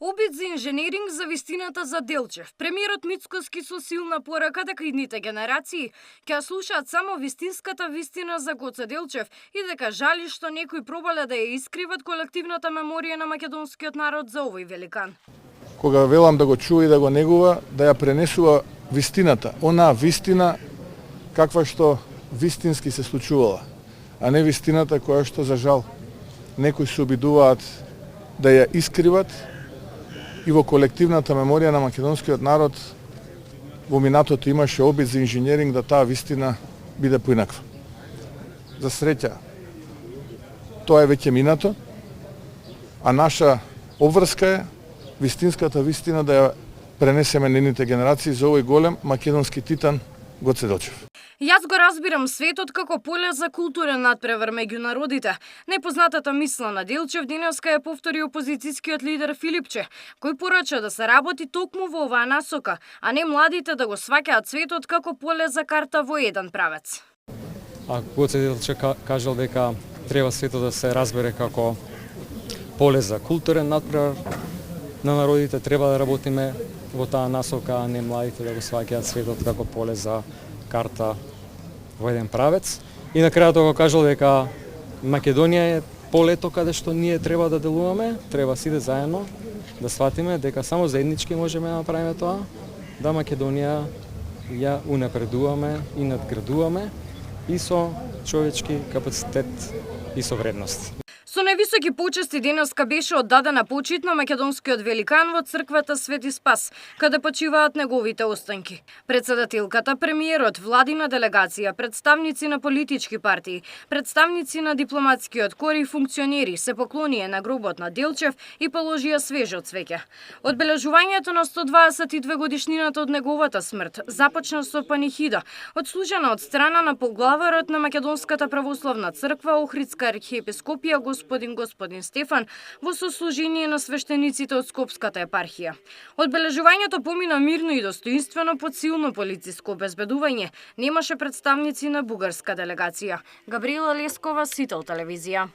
Обид за инженеринг за вистината за Делчев. Премиерот Мицкоски со силна порака дека идните генерации ќе слушаат само вистинската вистина за Гоце Делчев и дека жали што некои пробале да ја искриват колективната меморија на македонскиот народ за овој великан. Кога велам да го чува и да го негува, да ја пренесува вистината, онаа вистина каква што вистински се случувала, а не вистината која што за жал некои се обидуваат да ја искриват. И во колективната меморија на македонскиот народ во минатото имаше обид за инженеринг да таа вистина биде поинаква. За среќа, тоа е веќе минато, а наша обврска е вистинската вистина да ја пренесеме нивните генерации за овој голем македонски титан Гоце Делчев. Јас го разбирам светот како поле за културен надпревар меѓу народите. Непознатата мисла на Делчев денеска ја повтори опозицијскиот лидер Филипче, кој порача да се работи токму во оваа насока, а не младите да го сваќаат светот како поле за карта во еден правец. А Гоце Делчев кажал дека треба светот да се разбере како поле за културен надпревар на народите, треба да работиме во таа насока, а не младите да го сваќаат светот како поле за карта во еден правец. И на крајот го кажал дека Македонија е полето каде што ние треба да делуваме, треба сите заедно да сватиме дека само заеднички можеме да направиме тоа, да Македонија ја унапредуваме и надградуваме и со човечки капацитет и со вредности. Со највисоки почести денеска беше оддадена почит на македонскиот великан во црквата Свети Спас, каде почиваат неговите останки. Председателката, премиерот, владина делегација, представници на политички партии, представници на дипломатскиот кор и функционери се поклонија на гробот на Делчев и положија свежо цвеќе. Одбележувањето на 122 годишнината од неговата смрт започна со панихида, одслужена од страна на поглаварот на Македонската православна црква Охридска архиепископија господин Стефан во сослужение на свештениците од Скопската епархија. Одбележувањето помина мирно и достоинствено под силно полициско обезбедување. Немаше представници на бугарска делегација. Габриела Лескова, Сител телевизија.